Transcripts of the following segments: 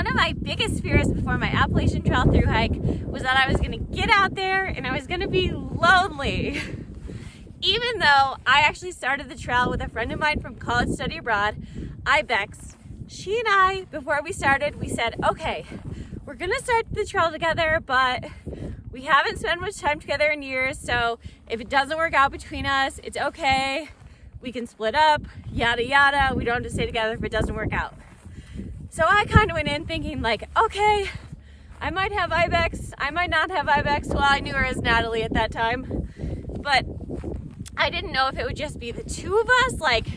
one of my biggest fears before my Appalachian Trail thru hike was that I was going to get out there and I was going to be lonely. Even though I actually started the trail with a friend of mine from college study abroad, Ibex. She and I, before we started, we said, okay, we're going to start the trail together, but we haven't spent much time together in years, so if it doesn't work out between us, it's okay. We can split up, yada yada. We don't have to stay together if it doesn't work out. So I kind of went in thinking like, okay, I might have Ibex, I might not have Ibex. Well, I knew her as Natalie at that time, but I didn't know if it would just be the two of us, like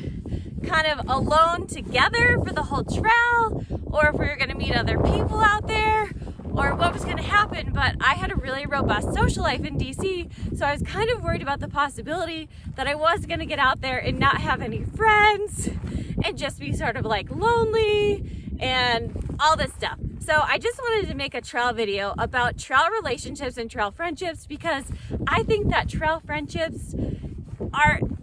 kind of alone together for the whole trail, or if we were gonna meet other people out there, or what was gonna happen. But I had a really robust social life in DC, so I was kind of worried about the possibility that I was gonna get out there and not have any friends and just be sort of like lonely and all this stuff. So I just wanted to make a trail video about trail relationships and trail friendships, because I think that trail friendships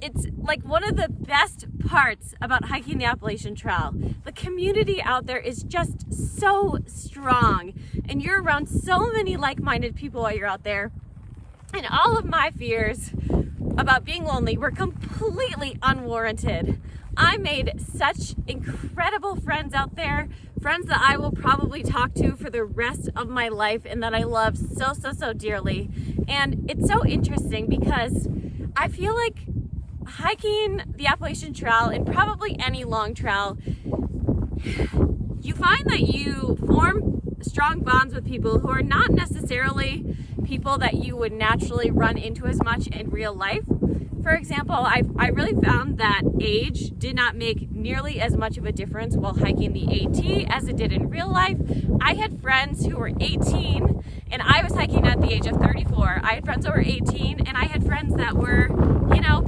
it's like one of the best parts about hiking the Appalachian Trail. The community out there is just so strong, and you're around so many like-minded people while you're out there. And all of my fears about being lonely were completely unwarranted. I made such incredible friends out there, friends that I will probably talk to for the rest of my life and that I love so, so, so dearly. And it's so interesting because I feel like hiking the Appalachian Trail, and probably any long trail, you find that you form strong bonds with people who are not necessarily people that you would naturally run into as much in real life. For example, I really found that age did not make nearly as much of a difference while hiking the AT as it did in real life. I had friends who were 18 and I was hiking at the age of 34. I had friends who were 18 and I had friends that were,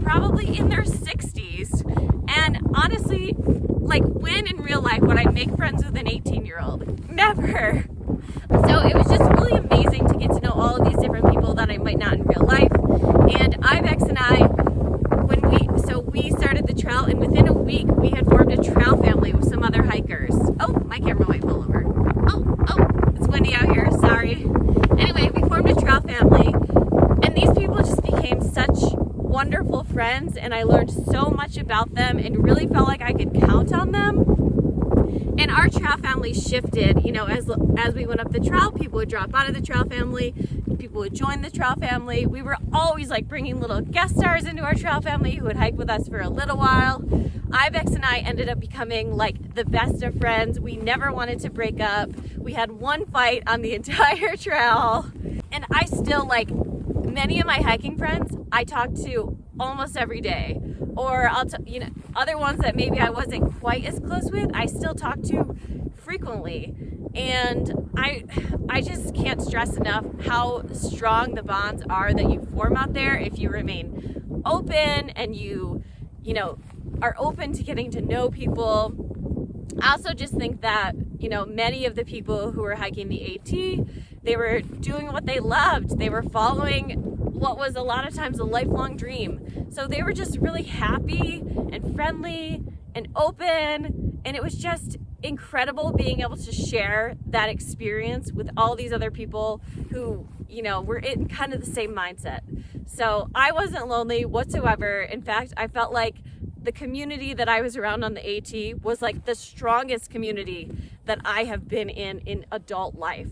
probably in their 60s. And honestly, like, when in real life would I make friends with an 18-year-old? Never. So it was just really amazing to get to know all of these different people that I might not in real life. And Ibex and I, we started the trail, and within a week we had formed a trail family with some other hikers. Oh, my camera might pull over. Oh, it's windy out here, sorry. Anyway, we formed a trail family, and these people just became such wonderful friends, and I learned so much about them and really felt like I could count on them. And our trail family shifted, as we went up the trail, people would drop out of the trail family, people would join the trail family. We were always like bringing little guest stars into our trail family who would hike with us for a little while. Ibex and I ended up becoming like the best of friends. We never wanted to break up. We had one fight on the entire trail. And I still, like, many of my hiking friends I talk to almost every day. Or other ones that maybe I wasn't quite as close with, I still talk to frequently. And I just can't stress enough how strong the bonds are that you form out there if you remain open and you are open to getting to know people. I also just think that, many of the people who were hiking the AT, they were doing what they loved. They were following what was a lot of times a lifelong dream. So they were just really happy and friendly and open, and it was just incredible being able to share that experience with all these other people who, were in kind of the same mindset. So I wasn't lonely whatsoever. In fact, I felt like the community that I was around on the AT was like the strongest community that I have been in adult life.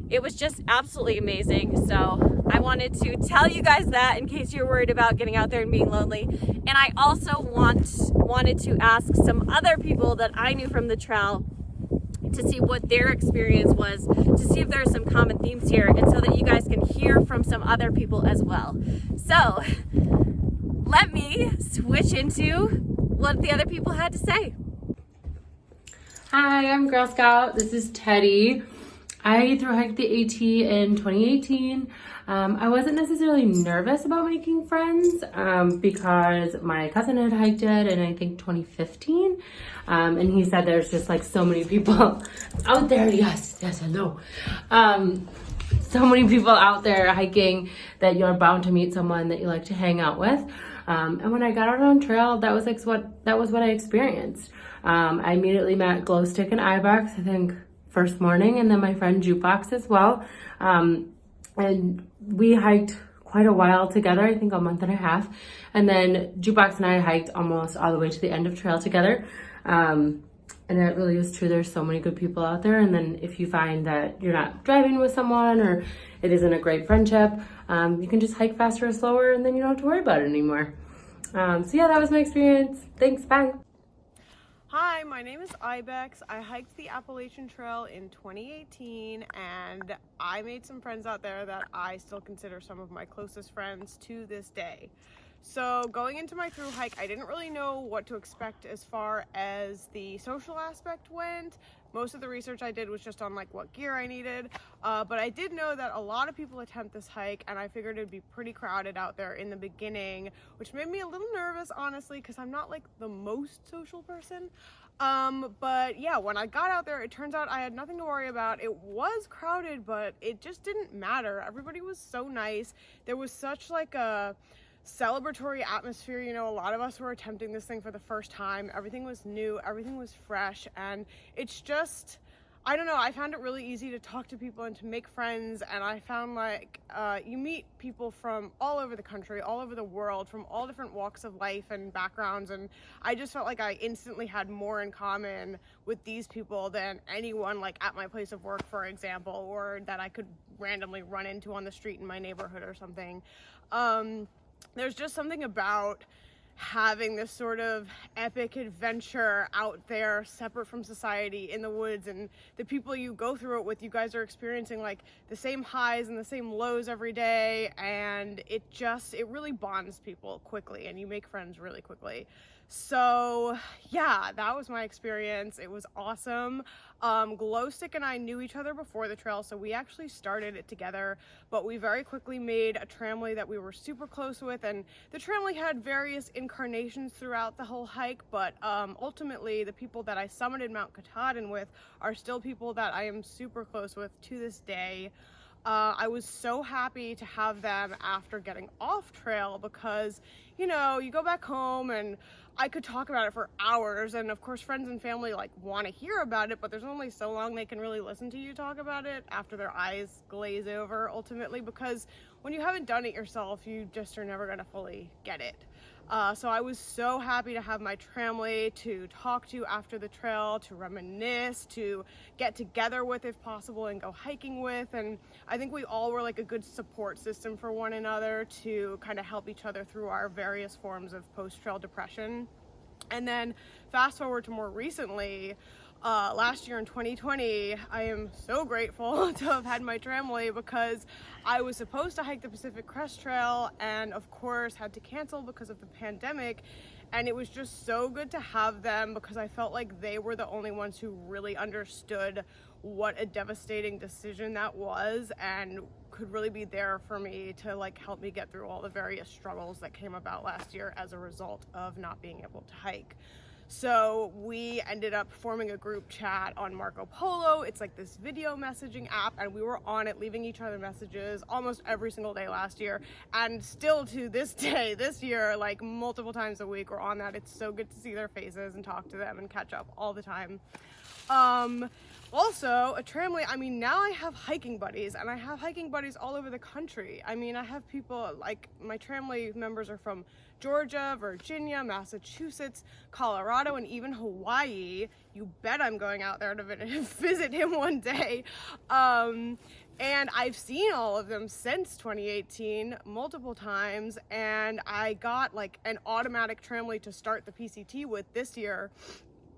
It was just absolutely amazing. So I wanted to tell you guys that in case you're worried about getting out there and being lonely. And I also wanted to ask some other people that I knew from the trail to see what their experience was, to see if there are some common themes here, and so that you guys can hear from some other people as well. So let me switch into what the other people had to say. Hi, I'm Girl Scout. This is Teddy. I thru-hiked the AT in 2018. I wasn't necessarily nervous about making friends because my cousin had hiked it in, I think, 2015. And he said there's just like so many people out there. Yes, hello. So many people out there hiking that you're bound to meet someone that you like to hang out with. And when I got out on trail, that was what I experienced. I immediately met Glowstick and Ibex, I think first morning, and then my friend Jukebox as well. And we hiked quite a while together, I think a month and a half. And then Jukebox and I hiked almost all the way to the end of trail together. And it really is true. There's so many good people out there. And then if you find that you're not driving with someone or it isn't a great friendship, you can just hike faster or slower and then you don't have to worry about it anymore. So yeah, that was my experience. Thanks, bye. Hi, my name is Ibex. I hiked the Appalachian Trail in 2018 and I made some friends out there that I still consider some of my closest friends to this day. So going into my thru hike, I didn't really know what to expect as far as the social aspect went. Most of the research I did was just on like what gear I needed, but I did know that a lot of people attempt this hike and I figured it'd be pretty crowded out there in the beginning, which made me a little nervous, honestly, because I'm not like the most social person. But yeah, when I got out there, it turns out I had nothing to worry about. It was crowded, but it just didn't matter. Everybody was so nice. There was such like a celebratory atmosphere. You know, a lot of us were attempting this thing for the first time. Everything was new, everything was fresh, and it's just, I don't know, I found it really easy to talk to people and to make friends, and I found like you meet people from all over the country, all over the world, from all different walks of life and backgrounds, and I just felt like I instantly had more in common with these people than anyone like at my place of work, for example, or that I could randomly run into on the street in my neighborhood or something. There's just something about having this sort of epic adventure out there separate from society in the woods, and the people you go through it with, you guys are experiencing like the same highs and the same lows every day, and it really bonds people quickly and you make friends really quickly. So yeah, that was my experience. It was awesome. Glowstick and I knew each other before the trail, so we actually started it together, but we very quickly made a tramily that we were super close with, and the tramily had various incarnations throughout the whole hike, but ultimately the people that I summited Mount Katahdin with are still people that I am super close with to this day. I was so happy to have them after getting off trail because, you know, you go back home and I could talk about it for hours, and of course friends and family like want to hear about it, but there's only so long they can really listen to you talk about it after their eyes glaze over ultimately, because when you haven't done it yourself, you just are never going to fully get it. So I was so happy to have my tramily to talk to after the trail, to reminisce, to get together with if possible and go hiking with, and I think we all were like a good support system for one another to kind of help each other through our various forms of post-trail depression. And then fast forward to more recently, last year in 2020, I am so grateful to have had my tramily because I was supposed to hike the Pacific Crest Trail and of course had to cancel because of the pandemic, and it was just so good to have them because I felt like they were the only ones who really understood what a devastating decision that was and could really be there for me to like help me get through all the various struggles that came about last year as a result of not being able to hike. So we ended up forming a group chat on Marco Polo. It's like this video messaging app, and we were on it leaving each other messages almost every single day last year, and still to this day this year, like multiple times a week we're on that. It's so good to see their faces and talk to them and catch up all the time. Also, a tramily, I mean, now I have hiking buddies, and I have hiking buddies all over the country. I mean, I have people, like, my tramily members are from Georgia, Virginia, Massachusetts, Colorado, and even Hawaii. You bet I'm going out there to visit him one day. And I've seen all of them since 2018 multiple times, and I got like an automatic tramily to start the PCT with this year.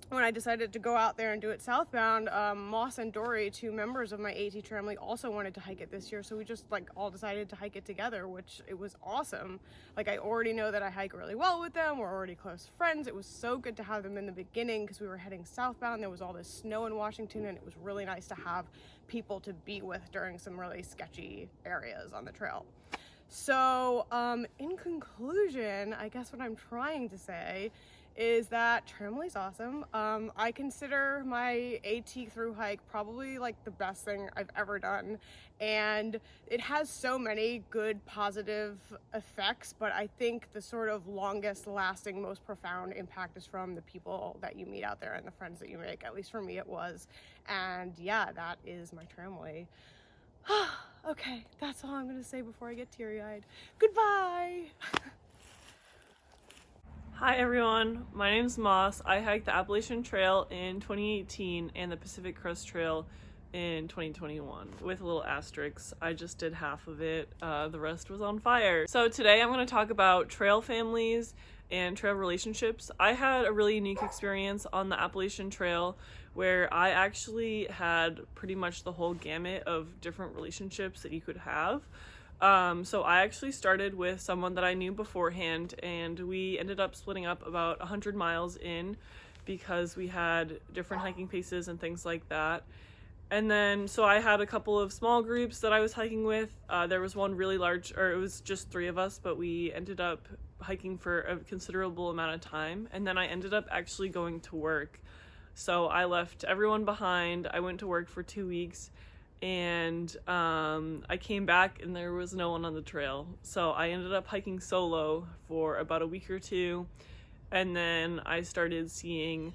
When I decided to go out there and do it southbound, Moss and Dory, two members of my AT tramily, also wanted to hike it this year, so we just like all decided to hike it together, which it was awesome. Like, I already know that I hike really well with them, we're already close friends. It was so good to have them in the beginning because we were heading southbound. There was all this snow in Washington, and it was really nice to have people to be with during some really sketchy areas on the trail. So in conclusion, I guess what I'm trying to say is that Tramily's awesome. I consider my AT through hike probably like the best thing I've ever done, and it has so many good positive effects, but I think the sort of longest lasting, most profound impact is from the people that you meet out there and the friends that you make. At least for me it was. And yeah, that is my Tramily. Okay, that's all I'm gonna say before I get teary-eyed. Goodbye. Hi everyone, my name's Moss. I hiked the Appalachian Trail in 2018 and the Pacific Crest Trail in 2021 with a little asterisk. I just did half of it, the rest was on fire. So today I'm going to talk about trail families and trail relationships. I had a really unique experience on the Appalachian Trail where I actually had pretty much the whole gamut of different relationships that you could have. So I actually started with someone that I knew beforehand, and we ended up splitting up about 100 miles in because we had different hiking paces and things like that. And then, so I had a couple of small groups that I was hiking with. There was one really large, or it was just 3 of us, but we ended up hiking for a considerable amount of time. And then I ended up actually going to work. So I left everyone behind. I went to work for 2 weeks. And I came back and there was no one on the trail. So I ended up hiking solo for about a week or 2. And then I started seeing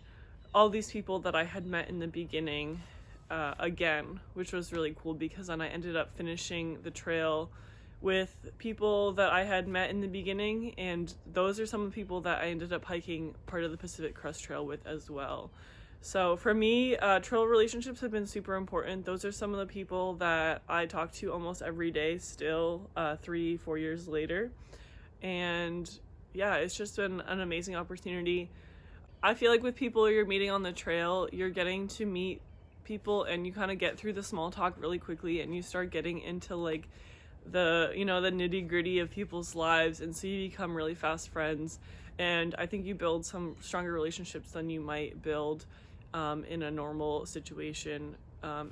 all these people that I had met in the beginning again, which was really cool because then I ended up finishing the trail with people that I had met in the beginning. And those are some of the people that I ended up hiking part of the Pacific Crest Trail with as well. So for me, trail relationships have been super important. Those are some of the people that I talk to almost every day still, 3-4 years later. And yeah, it's just been an amazing opportunity. I feel like with people you're meeting on the trail, you're getting to meet people and you kind of get through the small talk really quickly and you start getting into like the, you know, the nitty gritty of people's lives. And so you become really fast friends. And I think you build some stronger relationships than you might build in a normal situation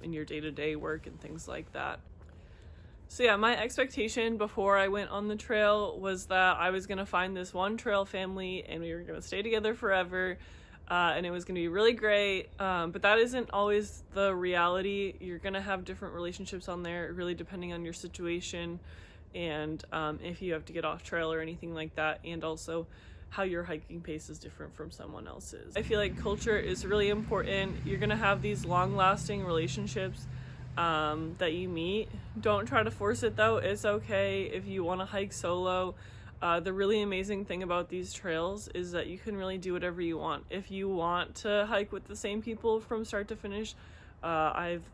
in your day-to-day work and things like that. So yeah, my expectation before I went on the trail was that I was going to find this one trail family and we were going to stay together forever and it was going to be really great, but that isn't always the reality. You're going to have different relationships on there, really depending on your situation and if you have to get off trail or anything like that, and also how your hiking pace is different from someone else's. I feel like culture is really important. You're gonna have these long-lasting relationships that you meet. Don't try to force it though. It's okay if you want to hike solo. The really amazing thing about these trails is that you can really do whatever you want. If you want to hike with the same people from start to finish, I've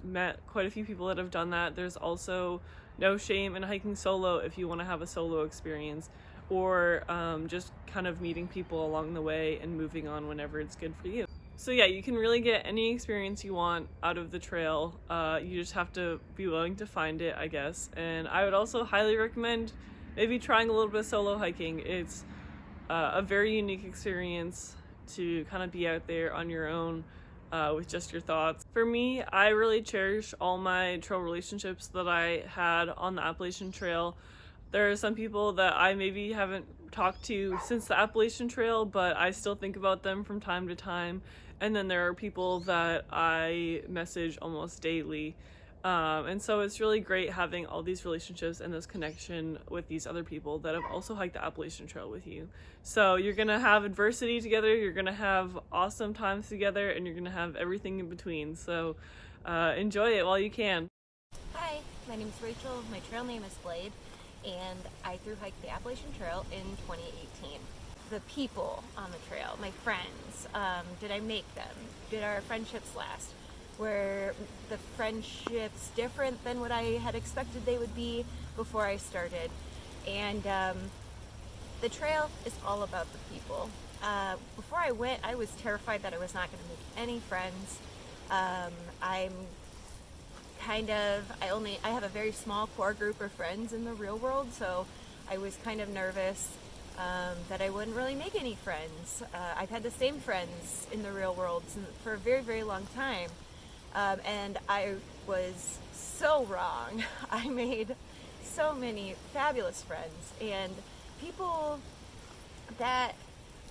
met quite a few people that have done that. There's also no shame in hiking solo if you want to have a solo experience, or just kind of meeting people along the way and moving on whenever it's good for you. So yeah, you can really get any experience you want out of the trail. You just have to be willing to find it, I guess. And I would also highly recommend maybe trying a little bit of solo hiking. It's a very unique experience to kind of be out there on your own with just your thoughts. For me, I really cherish all my trail relationships that I had on the Appalachian Trail. There are some people that I maybe haven't talked to since the Appalachian Trail, but I still think about them from time to time. And then there are people that I message almost daily. And so it's really great having all these relationships and this connection with these other people that have also hiked the Appalachian Trail with you. So you're gonna have adversity together, you're gonna have awesome times together, and you're gonna have everything in between. So enjoy it while you can. Hi, my name is Rachel, my trail name is Blade, and I thru-hiked the Appalachian Trail in 2018. The people on the trail, my friends, did I make them? Did our friendships last? Were the friendships different than what I had expected they would be before I started? And the trail is all about the people. Before I went, I was terrified that I was not going to make any friends. I have a very small core group of friends in the real world, so I was kind of nervous that I wouldn't really make any friends. I've had the same friends in the real world for a very, very long time, and I was so wrong. I made so many fabulous friends and people that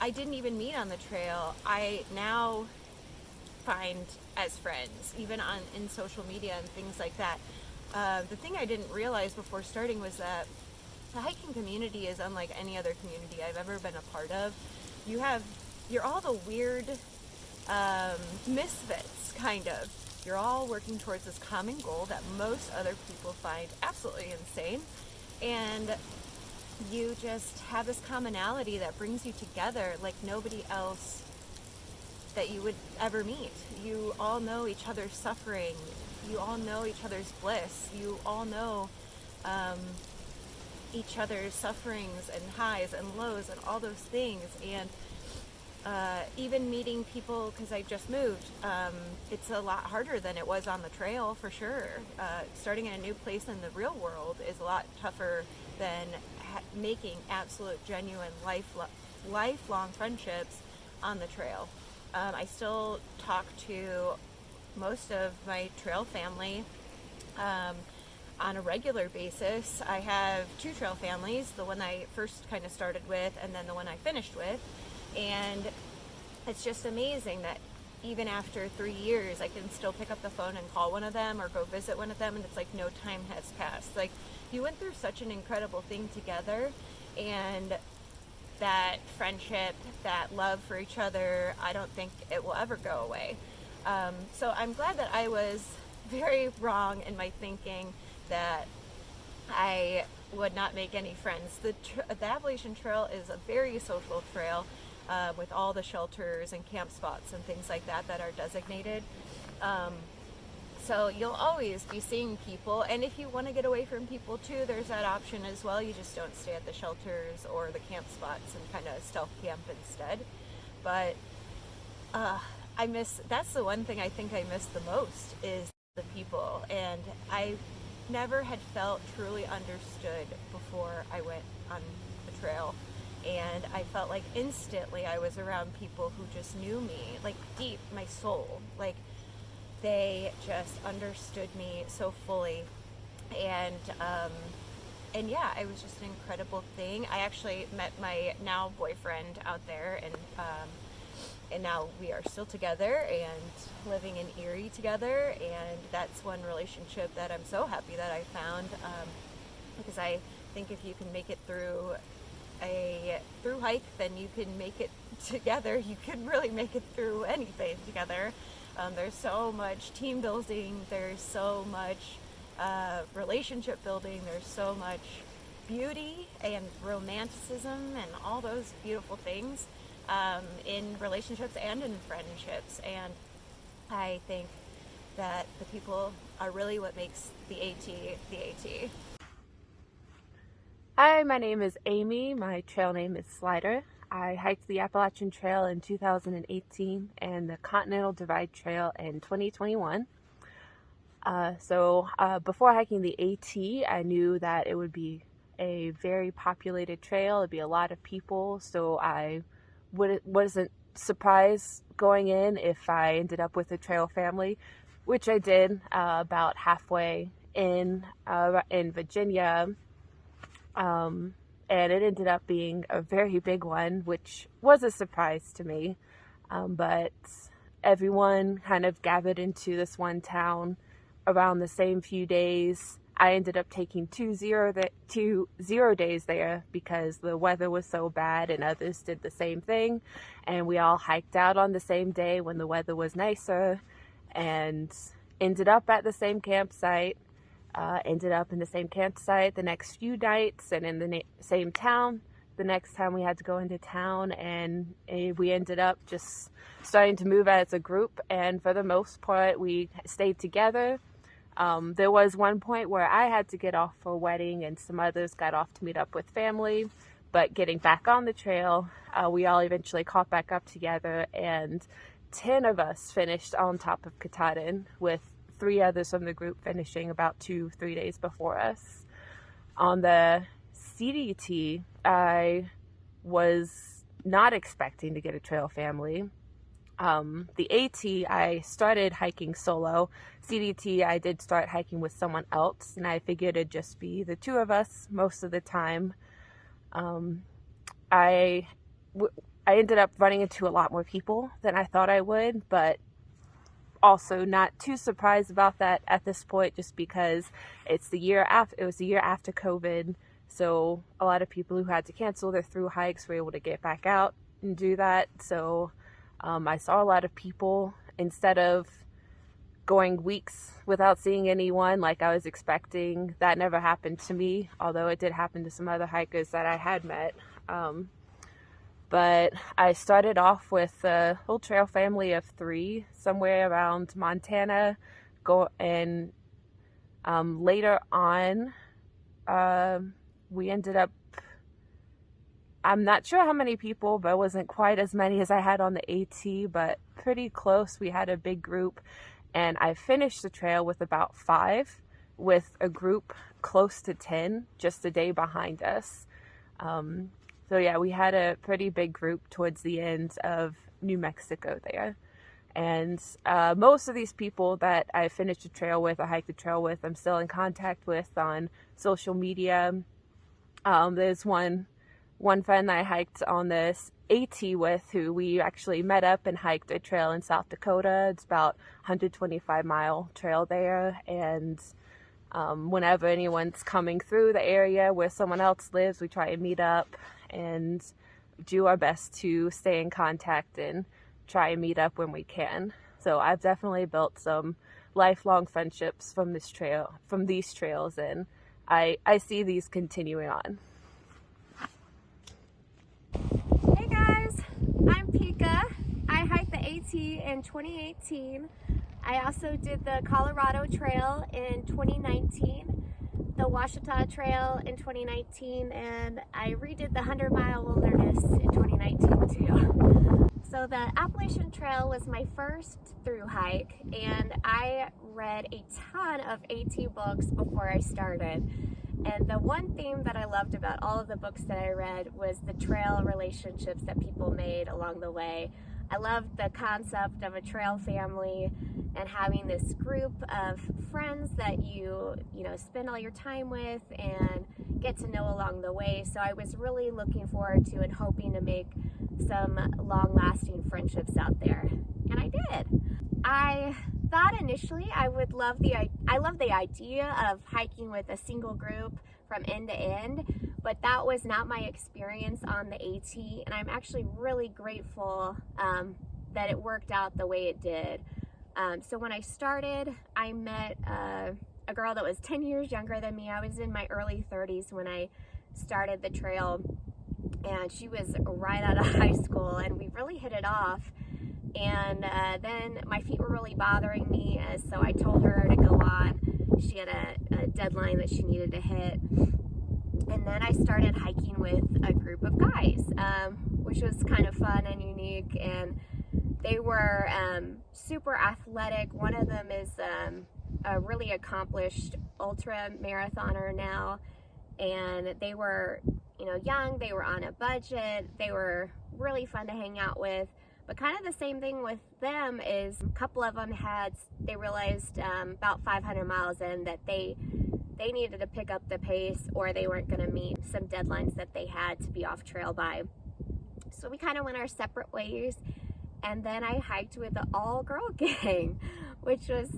I didn't even meet on the trail, I now find as friends, even in social media and things like that. The thing I didn't realize before starting was that the hiking community is unlike any other community I've ever been a part of. You're all the weird misfits, kind of. You're all working towards this common goal that most other people find absolutely insane. And you just have this commonality that brings you together like nobody else that you would ever meet. You all know each other's suffering. You all know each other's bliss. You all know each other's sufferings and highs and lows and all those things. And even meeting people, because I just moved, it's a lot harder than it was on the trail, for sure. Starting in a new place in the real world is a lot tougher than making absolute, genuine, lifelong friendships on the trail. I still talk to most of my trail family on a regular basis. I have 2 trail families, the one I first kind of started with and then the one I finished with. And it's just amazing that even after 3 years, I can still pick up the phone and call one of them or go visit one of them, and it's like no time has passed. Like, you went through such an incredible thing together, and that friendship, that love for each other, I don't think it will ever go away. So I'm glad that I was very wrong in my thinking that I would not make any friends. The Appalachian Trail is a very social trail with all the shelters and camp spots and things like that that are designated. So you'll always be seeing people, and if you want to get away from people too, there's that option as well. You just don't stay at the shelters or the camp spots and kind of stealth camp instead. But that's the one thing I think I miss the most is the people, and I never had felt truly understood before I went on the trail. And I felt like instantly I was around people who just knew me, like deep, my soul. Like, they just understood me so fully. And yeah, it was just an incredible thing. I actually met my now boyfriend out there, and now we are still together and living in Erie together. And that's one relationship that I'm so happy that I found, because I think if you can make it through a thru-hike, then you can make it together. You can really make it through anything together. There's so much team building, there's so much relationship building, there's so much beauty and romanticism and all those beautiful things in relationships and in friendships. And I think that the people are really what makes the AT the AT. Hi, my name is Amy. My trail name is Slider. I hiked the Appalachian Trail in 2018 and the Continental Divide Trail in 2021. Before hiking the AT, I knew that it would be a very populated trail. It'd be a lot of people, so I wasn't surprised going in if I ended up with a trail family, which I did about halfway in Virginia. And it ended up being a very big one, which was a surprise to me. But everyone kind of gathered into this one town around the same few days. I ended up taking 2 0 days there because the weather was so bad, and others did the same thing. And we all hiked out on the same day when the weather was nicer and ended up at the same campsite. Ended up in the same campsite the next few nights and in the same town the next time we had to go into town, and we ended up just starting to move as a group, and for the most part we stayed together. There was one point where I had to get off for a wedding and some others got off to meet up with family, but getting back on the trail, we all eventually caught back up together, and 10 of us finished on top of Katahdin, with 3 others from the group finishing about 2-3 days before us. On the CDT, I was not expecting to get a trail family. The AT, I started hiking solo. CDT, I did start hiking with someone else, and I figured it'd just be the 2 of us most of the time. I I ended up running into a lot more people than I thought I would, but also not too surprised about that at this point, just because it was the year after COVID. So a lot of people who had to cancel their thru hikes were able to get back out and do that. So I saw a lot of people. Instead of going weeks without seeing anyone like I was expecting, that never happened to me, although it did happen to some other hikers that I had met. But I started off with a whole trail family of 3 somewhere around Montana. Later on, we ended up, I'm not sure how many people, but it wasn't quite as many as I had on the AT, but pretty close. We had a big group, and I finished the trail with about 5, with a group close to 10 just a day behind us. So yeah, we had a pretty big group towards the end of New Mexico there. And most of these people that I finished the trail with, or hiked the trail with, I'm still in contact with on social media. There's one friend that I hiked on this AT with, who we actually met up and hiked a trail in South Dakota. It's about 125-mile trail there. And whenever anyone's coming through the area where someone else lives, we try to meet up and do our best to stay in contact and try and meet up when we can. So I've definitely built some lifelong friendships from these trails, and I see these continuing on. Hey guys, I'm Pika. I hiked the AT in 2018. I also did the Colorado Trail in 2019, the Ouachita Trail in 2019, and I redid the 100-mile wilderness in 2019 too. So the Appalachian Trail was my first thru hike, and I read a ton of AT books before I started. And the one theme that I loved about all of the books that I read was the trail relationships that people made along the way. I loved the concept of a trail family and having this group of friends that you spend all your time with and get to know along the way. So I was really looking forward to and hoping to make some long-lasting friendships out there, and I did. I thought initially I love the idea of hiking with a single group from end to end, but that was not my experience on the AT, and I'm actually really grateful that it worked out the way it did. So when I started, I met a girl that was 10 years younger than me. I was in my early 30s when I started the trail, and she was right out of high school, and we really hit it off. And then my feet were really bothering me, so I told her to go on. She had a deadline that she needed to hit. And then I started hiking with a group of guys, which was kind of fun and unique. And they were super athletic. One of them is a really accomplished ultra marathoner now. And they were, young. They were on a budget. They were really fun to hang out with. But kind of the same thing with them is a couple of them they realized about 500 miles in that they needed to pick up the pace, or they weren't going to meet some deadlines that they had to be off trail by. So we kind of went our separate ways. And then I hiked with the all-girl gang, which was,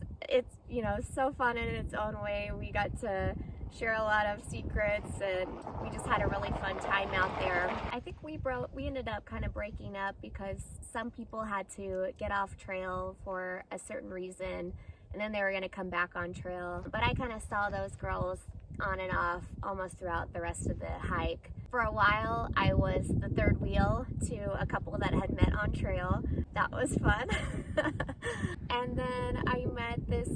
so fun in its own way. We got to share a lot of secrets, and we just had a really fun time out there. I think we ended up kind of breaking up because some people had to get off trail for a certain reason, and then they were going to come back on trail. But I kind of saw those girls on and off almost throughout the rest of the hike. For a while, I was the third wheel to a couple that had met on trail. That was fun. And then I met this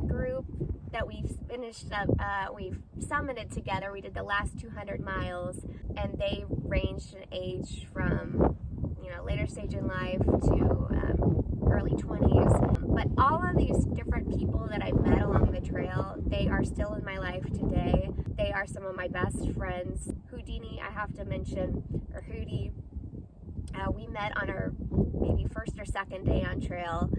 group that we finished up, we summited together. We did the last 200 miles, and they ranged in age from, later stage in life to early 20s. But all of these different people that I've met along the trail, they are still in my life today. They are some of my best friends. Houdini, I have to mention, or Hootie, we met on our maybe first or second day on trail,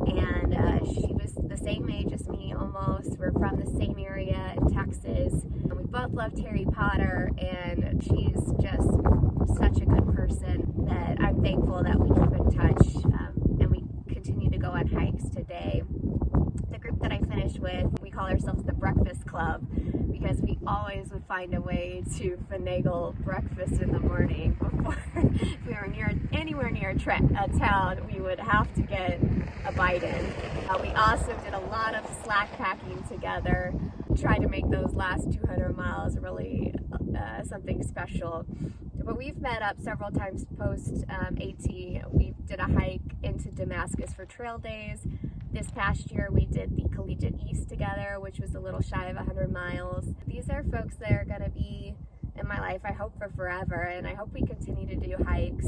and she was the same age as me almost. We're from the same area in Texas, and we both loved Harry Potter, and she's just such a good person that I'm thankful that we keep in touch, and we continue to go on hikes today. The group that I finished with, we call ourselves the Breakfast Club because we always would find a way to finagle breakfast in the morning before if we were anywhere near a town, we would have to get a bite in. We also did a lot of slack packing together, tried to make those last 200 miles really something special. But we've met up several times post AT. We did a hike into Damascus for trail days. This past year we did the Collegiate East together, which was a little shy of 100 miles. These are folks that are going to be in my life, I hope, for forever, and I hope we continue to do hikes.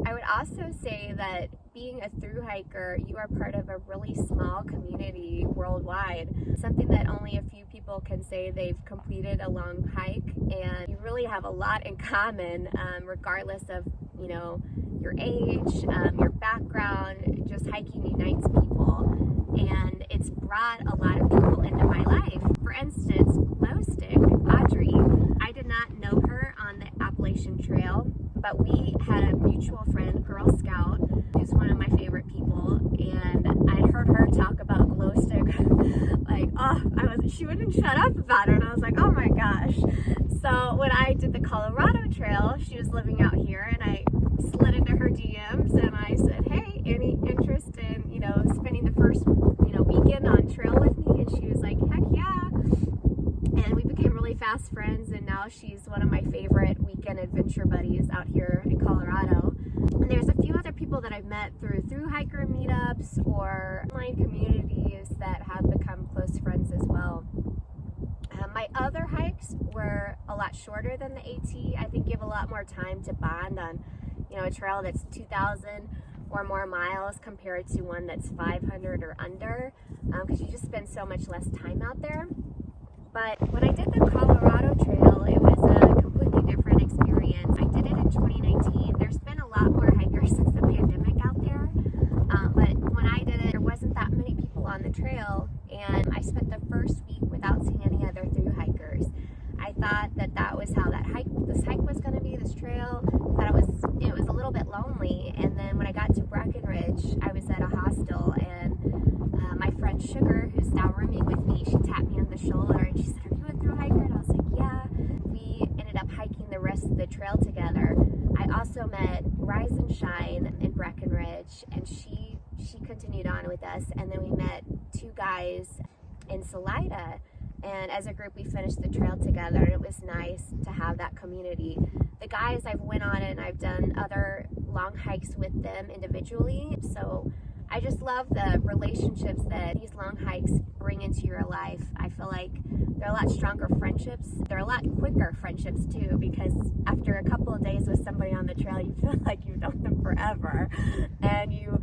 I would also say that being a thru-hiker, you are part of a really small community worldwide, something that only a few people can say they've completed a long hike, and you really have a lot in common, regardless of, you know, your age, your background. Just hiking unites people, and it's brought a lot of people into my life. For instance, Audrey, I did not know her on the Appalachian Trail, but we had a mutual friend, Girl Scout, who's one of my favorite people, and I heard her talk about glow stick. Like, she wouldn't shut up about it, and I was like, oh my gosh. So when I did the Colorado Trail, she was living out here, and I slid into her DMs, and I said, hey, any interest in, you know, spending the first, you know, weekend on trail with me? And she was like, heck yeah. And we became really fast friends, and now she's one of my favorite weekend adventure buddies out here in Colorado. And there's a few other people that I've met through thru-hiker meetups or online communities that have become close friends as well. My other hikes were a lot shorter than the AT. I think you have a lot more time to bond on, you know, a trail that's 2,000 or more miles compared to one that's 500 or under, because you just spend so much less time out there. But when I did the Colorado Trail, it was a completely different experience. I did it in 2019. There's been a lot more hikers since the pandemic out there, but when I did it, there wasn't that many people on the trail, and I spent the first week without seeing any other thru-hikers. I thought that was how this hike was going to be, this trail, that it was a little bit lonely. And then when I got to Breckenridge, I was at a hostel, and my friend Sugar, who's now rooming with me, she tapped me on the shoulder and she said, are you a thru-hiker? And I was like, yeah. We ended up hiking the rest of the trail together. I also met Rise and Shine in Breckenridge, and she continued on with us, and then we met two guys in Salida, and as a group we finished the trail together, and it was nice to have that community. The guys, I've went on it and I've done other long hikes with them individually, so I just love the relationships that these long hikes bring into your life. I feel like they're a lot stronger friendships. They're a lot quicker friendships too, because after a couple of days with somebody on the trail, you feel like you've known them forever, and you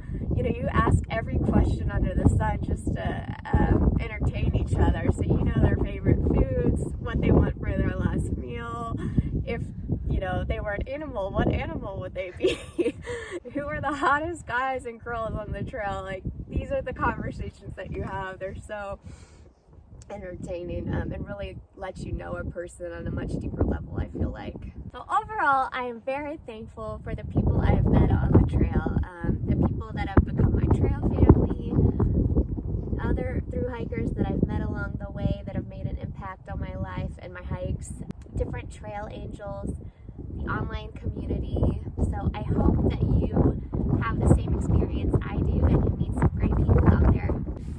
ask every question under the sun just to entertain each other. So you know their favorite foods, what they want for their last meal. If they were an animal, what animal would they be? Who are the hottest guys and girls on the trail? Like, these are the conversations that you have. They're so entertaining, and really let you know a person on a much deeper level, I feel like. So overall, I am very thankful for the people I have met on the trail, the people that have become my trail family, other thru-hikers that I've met along the way that have made an impact on my life and my hikes, different trail angels, the online community. So I hope that you have the same experience I do, and you meet some great people out there.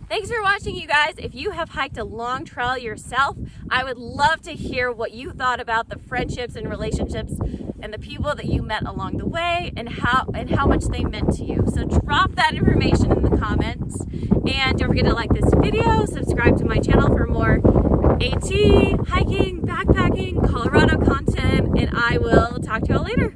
Thanks for watching, you guys. If you have hiked a long trail yourself, I would love to hear what you thought about the friendships and relationships and the people that you met along the way, and how much they meant to you. So drop that information in the comments, and don't forget to like this video, subscribe to my channel for more AT, hiking, backpacking, Colorado content, and I will talk to y'all later.